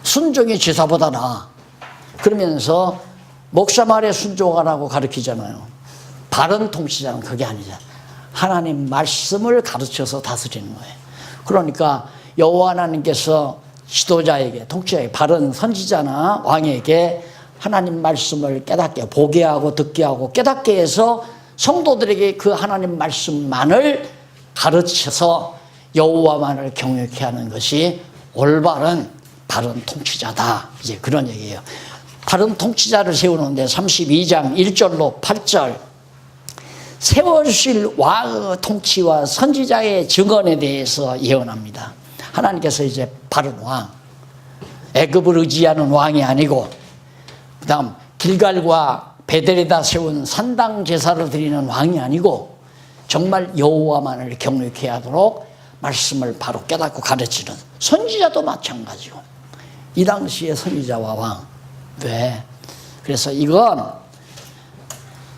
순종이 지사보다 나아. 그러면서 목사 말에 순종하라고 가르치잖아요. 바른 통치자는 그게 아니잖아. 하나님 말씀을 가르쳐서 다스리는 거예요. 그러니까 여호와 하나님께서 지도자에게, 통치자에게, 바른 선지자나 왕에게 하나님 말씀을 깨닫게, 보게 하고 듣게 하고 깨닫게 해서 성도들에게 그 하나님 말씀만을 가르쳐서 여호와만을 경외케 하는 것이 올바른 바른 통치자다. 이제 그런 얘기예요. 바른 통치자를 세우는데 32장 1절로 8절 세워주실 왕의 통치와 선지자의 증언에 대해서 예언합니다. 하나님께서 이제 바른 왕, 애굽을 의지하는 왕이 아니고 그 다음 길갈과 베델에다 세운 산당 제사를 드리는 왕이 아니고 정말 여호와만을 경외케 하도록 말씀을 바로 깨닫고 가르치는 선지자도 마찬가지고 이 당시의 선지자와 왕. 왜? 그래서 이건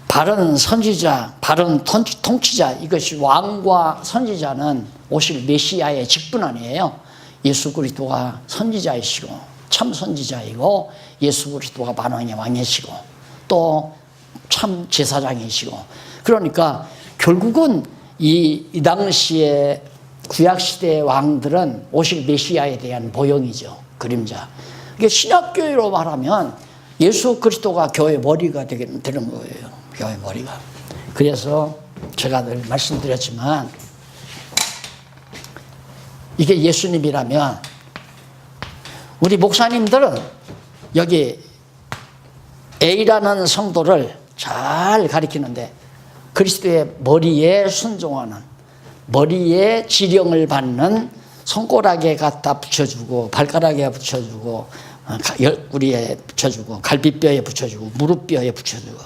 바른 선지자, 바른 통치자, 이것이 왕과 선지자는 오실 메시아의 직분 아니에요. 예수 그리스도가 선지자이시고 참 선지자이고 예수 그리스도가 만왕의 왕이시고 또 참 제사장이시고 그러니까 결국은 이 당시에 구약시대의 왕들은 오실 메시아에 대한 모형이죠. 그림자. 이게 신약교회로 말하면 예수 그리스도가 교회 머리가 되는 거예요. 교회 머리가. 그래서 제가 늘 말씀드렸지만 이게 예수님이라면 우리 목사님들은 여기 A라는 성도를 잘 가리키는데 그리스도의 머리에 순종하는 머리에 지령을 받는 손가락에 갖다 붙여주고 발가락에 붙여주고 옆구리에 붙여주고 갈비뼈에 붙여주고 무릎뼈에 붙여주고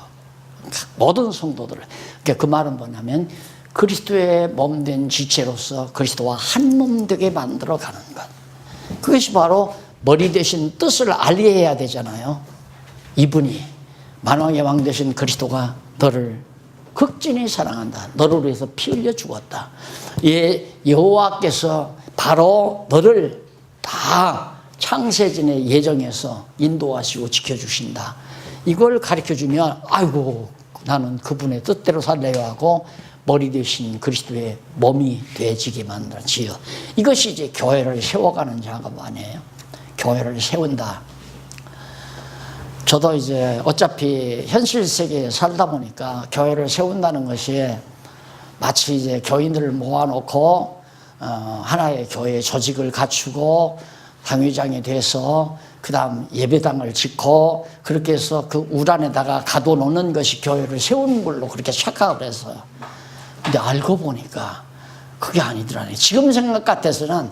모든 성도들을 그러니까 그 말은 뭐냐면 그리스도의 몸된 지체로서 그리스도와 한 몸 되게 만들어 가는 것. 그것이 바로 머리 대신 뜻을 알리해야 되잖아요. 이분이 만왕의 왕 되신 그리스도가 너를 극진히 사랑한다. 너를 위해서 피 흘려 죽었다. 여호와께서 바로 너를 다 창세전의 예정에서 인도하시고 지켜주신다. 이걸 가르쳐주면 아이고 나는 그분의 뜻대로 살래요 하고 머리 대신 그리스도의 몸이 되어지게 만들지요. 이것이 이제 교회를 세워가는 작업 아니에요. 교회를 세운다. 저도 이제 어차피 현실 세계에 살다 보니까 교회를 세운다는 것이 마치 이제 교인들을 모아놓고 하나의 교회 조직을 갖추고 당회장이 돼서 그 다음 예배당을 짓고 그렇게 해서 그 우란에다가 가둬놓는 것이 교회를 세우는 걸로 그렇게 착각을 했어요. 근데 알고 보니까 그게 아니더라네. 지금 생각 같아서는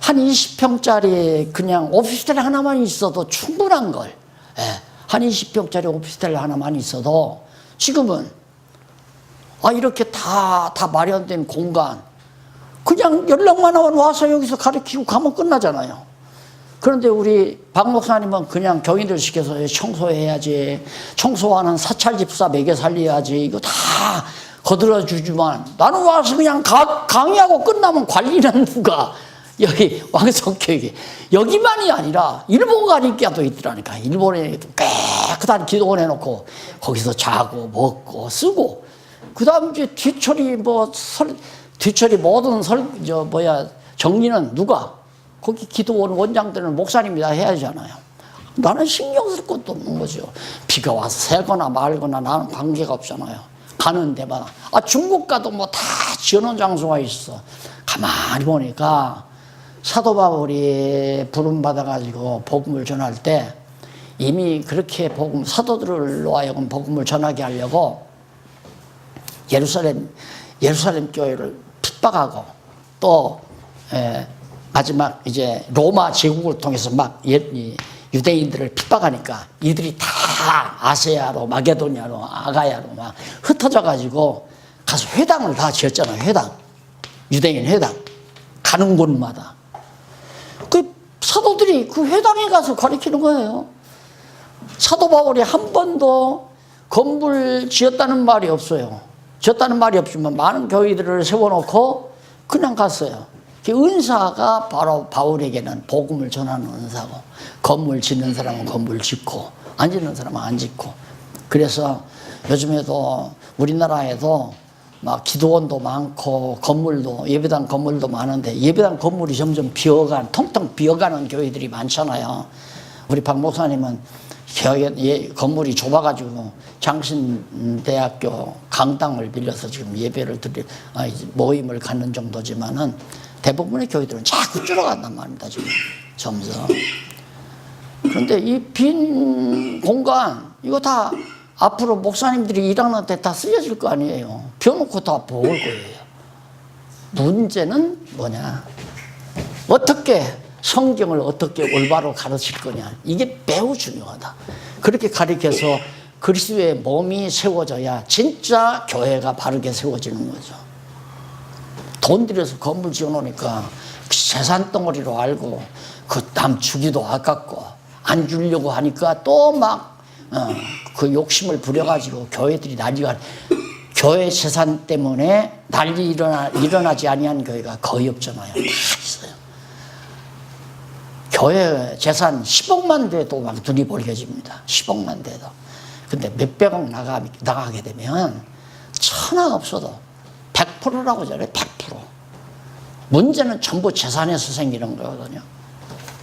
한 20평짜리 그냥 오피스텔 하나만 있어도 충분한 걸. 한 20평짜리 오피스텔 하나만 있어도 지금은 이렇게 다 마련된 공간 그냥 연락만 하면 와서 여기서 가르치고 가면 끝나잖아요. 그런데 우리 박 목사님은 그냥 교인들 시켜서 청소해야지 청소하는 사찰 집사 먹여 살려야지 이거 다 거들어주지만 나는 와서 그냥 강의하고 끝나면 관리는 누가 여기 왕성교육이 여기만이 아니라 일본 가니까도 있더라니까. 일본에 깨끗한 기도원 해놓고 거기서 자고 먹고 쓰고 그 다음 이제 뒤처리 뒤처리 모든 정리는 누가 거기 기도원 원장들은 목사님이 다 해야 하잖아요. 나는 신경 쓸 것도 없는 거죠. 비가 와서 새거나 말거나 나는 관계가 없잖아요. 가는 데마다. 중국 가도 뭐 다 지어놓은 장소가 있어. 가만히 보니까 사도 바울이 부름받아가지고 복음을 전할 때 이미 그렇게 사도들로 하여금 복음을 전하게 하려고 예루살렘 교회를 핍박하고 또 마지막 이제 로마 제국을 통해서 막 유대인들을 핍박하니까 이들이 다 아세아로 마게도니아로 아가야로 막 흩어져 가지고 가서 회당을 다 지었잖아요. 유대인 회당 가는 곳마다 그 사도들이 그 회당에 가서 가르치는 거예요. 사도 바울이 한 번도 건물 지었다는 말이 없어요. 지었다는 말이 없지만 많은 교회들을 세워놓고 그냥 갔어요. 그 은사가 바로 바울에게는 복음을 전하는 은사고, 건물 짓는 사람은 건물 짓고 안 짓는 사람은 안 짓고. 그래서 요즘에도 우리나라에도 막 기도원도 많고 건물도 예배당 건물도 많은데 예배당 건물이 점점 텅텅 비어가는 교회들이 많잖아요. 우리 박 목사님은 건물이 좁아가지고 장신대학교 강당을 빌려서 지금 예배를 모임을 갖는 정도지만은 대부분의 교회들은 자꾸 줄어간단 말입니다, 지금. 점점. 그런데 이 빈 공간, 이거 다 앞으로 목사님들이 일하는 데 다 쓰여질 거 아니에요. 벼놓고 다 먹을 거예요. 문제는 뭐냐? 성경을 어떻게 올바로 가르칠 거냐. 이게 매우 중요하다. 그렇게 가르쳐서 그리스도의 몸이 세워져야 진짜 교회가 바르게 세워지는 거죠. 돈 들여서 건물 지어놓으니까 재산 덩어리로 알고 그 남 주기도 아깝고 안 주려고 하니까 또 막 그 욕심을 부려가지고 교회들이 교회 재산 때문에 난리 일어나지 아니한 교회가 거의 없잖아요. 다 있어요. 교회 재산 10억만 돼도 막 눈이 벌겨집니다. 10억만 돼도. 근데 몇백억 나가게 되면 천하 없어도 100%라고 하잖아요. 100%. 문제는 전부 재산에서 생기는 거거든요.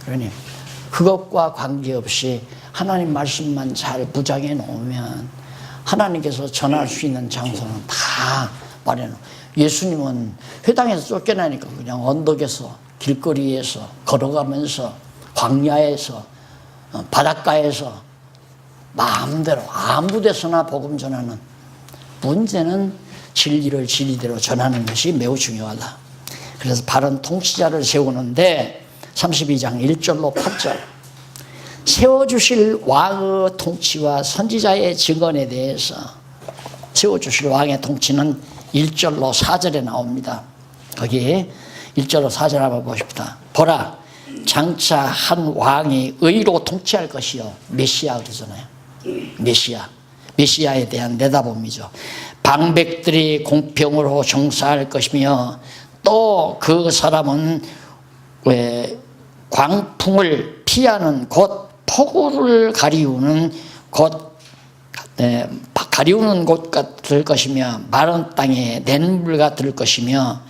그러니 그것과 관계없이 하나님 말씀만 잘 무장해 놓으면 하나님께서 전할 수 있는 장소는 다 마련해 놓고, 예수님은 회당에서 쫓겨나니까 그냥 언덕에서 길거리에서 걸어가면서 광야에서 바닷가에서 마음대로 아무 데서나 복음 전하는, 문제는 진리를 진리대로 전하는 것이 매우 중요하다. 그래서 바른 통치자를 세우는데 32장 1절로 8절 세워주실 왕의 통치와 선지자의 증언에 대해서, 세워주실 왕의 통치는 1절로 4절에 나옵니다. 거기 1절로 4절 한번 보십시다. 보라, 장차 한 왕이 의로 통치할 것이요. 메시아 그러잖아요. 메시아에 대한 내다봄이죠. 방백들이 공평으로 정사할 것이며 또 그 사람은 광풍을 피하는 곧 폭우를 가리우는 곳 같을 것이며 마른 땅에 냇물 같을 것이며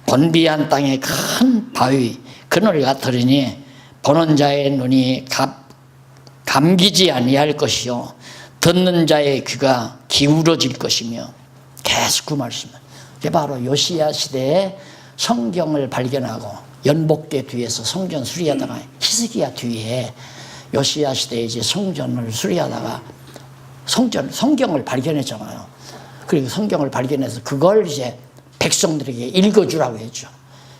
곤비한 땅에 큰 바위 그늘 같으리니 보는 자의 눈이 감기지 아니할 것이요 듣는 자의 귀가 기울어질 것이며, 계속 그 말씀은 이게 바로 요시야 시대에 성경을 발견하고 연복궤 뒤에서 성전 수리하다가 히스기야 뒤에 요시야 시대에 이제 성전을 수리하다가 성경을 발견했잖아요. 그리고 성경을 발견해서 그걸 이제 백성들에게 읽어주라고 했죠.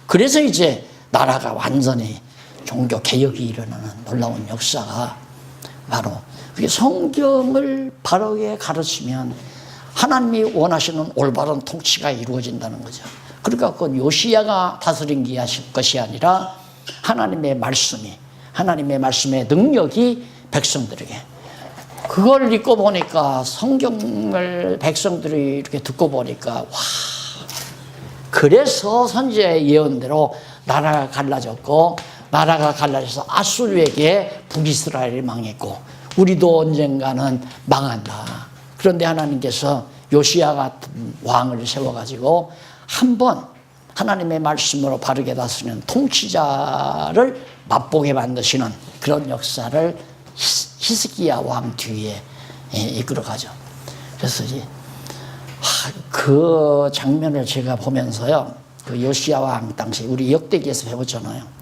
그래서 이제 나라가 완전히 종교 개혁이 일어나는 놀라운 역사가 바로 그게 성경을 바르게 가르치면 하나님이 원하시는 올바른 통치가 이루어진다는 거죠. 그러니까 그건 요시야가 다스린 것이 아니라 하나님의 말씀의 능력이 백성들에게, 그걸 읽고 보니까 성경을 백성들이 이렇게 듣고 보니까 와, 그래서 선지자의 예언대로 나라가 갈라졌고, 나라가 갈라져서 아수르에게 북이스라엘이 망했고 우리도 언젠가는 망한다. 그런데 하나님께서 요시야 같은 왕을 세워가지고 한번 하나님의 말씀으로 바르게 다스리는 통치자를 맛보게 만드시는 그런 역사를 히스기야 왕 뒤에 이끌어가죠. 그래서 그 장면을 제가 보면서요, 그 요시야 왕 당시 우리 역대기에서 배웠잖아요.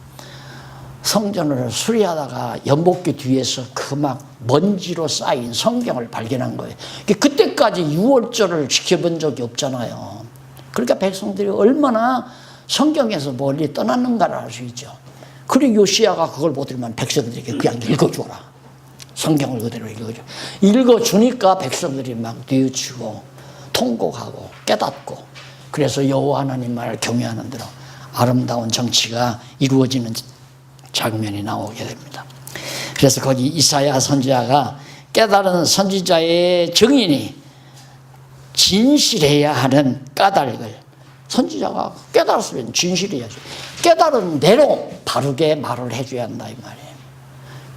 성전을 수리하다가 연복기 뒤에서 그 막 먼지로 쌓인 성경을 발견한 거예요. 그때까지 유월절을 지켜본 적이 없잖아요. 그러니까 백성들이 얼마나 성경에서 멀리 떠났는가를 알 수 있죠. 그리고 요시야가 그걸 못 들으면 백성들에게 그냥 읽어줘라. 성경을 그대로 읽어줘. 읽어주니까 백성들이 막 뉘우치고 통곡하고 깨닫고, 그래서 여호와 하나님 말을 경외하는 대로 아름다운 정치가 이루어지는 장면이 나오게 됩니다. 그래서 거기 이사야 선지자가 깨달은 선지자의 증인이 진실해야 하는 까닭을, 선지자가 깨달았으면 진실해야죠. 깨달은 대로 바르게 말을 해줘야 한다 이 말이에요.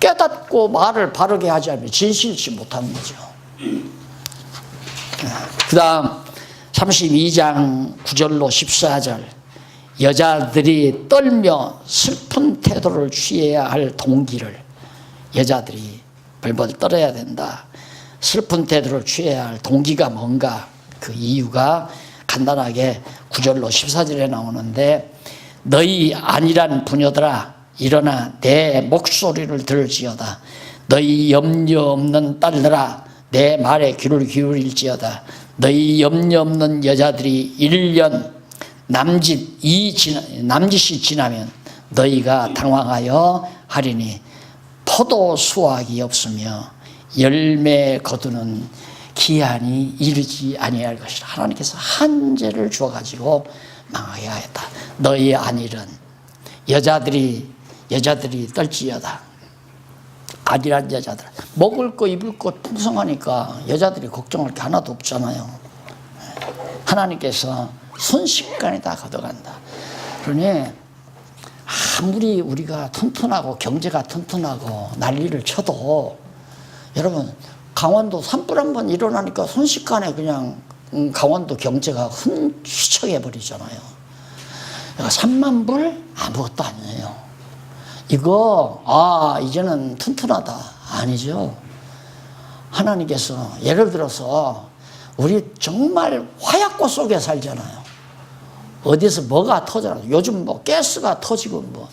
깨닫고 말을 바르게 하지 않으면 진실치 못하는 거죠. 그 다음 32장 9절로 14절, 여자들이 떨며 슬픈 태도를 취해야 할 동기를, 여자들이 벌벌 떨어야 된다. 슬픈 태도를 취해야 할 동기가 뭔가, 그 이유가 간단하게 9절로 14절에 나오는데, 너희 안일한 부녀들아 일어나 내 목소리를 들을지어다. 너희 염려 없는 딸들아 내 말에 귀를 기울일지어다. 너희 염려 없는 여자들이 1년 남짓이 지나면 너희가 당황하여 하리니 포도 수확이 없으며 열매 거두는 기한이 이르지 아니할 것이라. 하나님께서 한제를 주어가지고 망하게 하였다. 너희 안일은 여자들이 떨지어다. 안일한 여자들, 먹을 거 입을 거 풍성하니까 여자들이 걱정할 게 하나도 없잖아요. 하나님께서 순식간에 다 걷어간다. 그러니 아무리 우리가 튼튼하고 경제가 튼튼하고 난리를 쳐도, 여러분 강원도 산불 한번 일어나니까 순식간에 그냥 강원도 경제가 휘청해 버리잖아요. 3만 불 아무것도 아니에요. 이거 이제는 튼튼하다 아니죠. 하나님께서 예를 들어서 우리 정말 화약고 속에 살잖아요. 어디서 뭐가 터져요. 요즘 뭐 가스가 터지고 뭐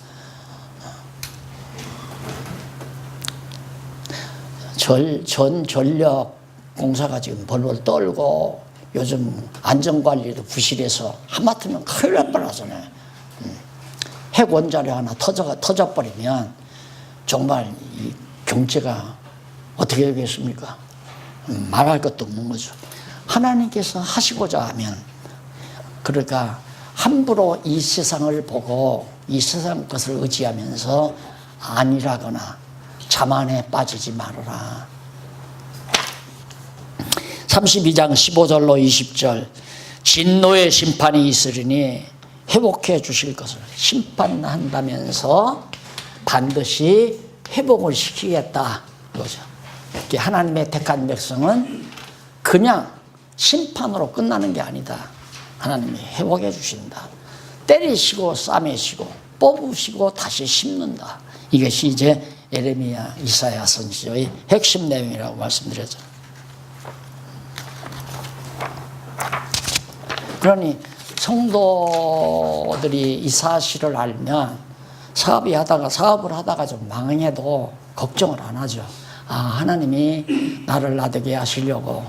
전력 공사가 지금 벌벌 떨고, 요즘 안전관리도 부실해서 하마터면 큰일 날 뻔하잖아요. 핵 원자료 하나 터져버리면 정말 이 경제가 어떻게 되겠습니까? 말할 것도 없는 거죠. 하나님께서 하시고자 하면, 그러니까 함부로 이 세상을 보고 이 세상 것을 의지하면서 안일하거나 자만에 빠지지 말아라. 32장 15절로 20절, 진노의 심판이 있으리니 회복해 주실 것을, 심판한다면서 반드시 회복을 시키겠다 그거죠. 하나님의 택한 백성은 그냥 심판으로 끝나는 게 아니다. 하나님이 회복해 주신다. 때리시고 싸매시고 뽑으시고 다시 심는다. 이것이 이제 예레미야, 이사야 선지자의 핵심 내용이라고 말씀드렸죠. 그러니 성도들이 이 사실을 알면 사업을 하다가 좀 망해도 걱정을 안 하죠. 하나님이 나를 나되게 하시려고,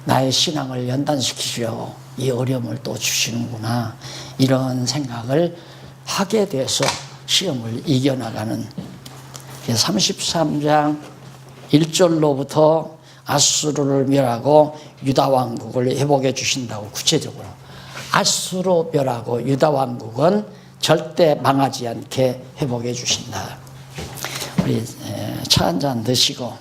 나의 신앙을 연단시키시려고 이 어려움을 또 주시는구나, 이런 생각을 하게 돼서 시험을 이겨나가는, 33장 1절로부터 아수르를 멸하고 유다 왕국을 회복해 주신다고 구체적으로, 아수르 멸하고 유다 왕국은 절대 망하지 않게 회복해 주신다. 우리 차 한잔 드시고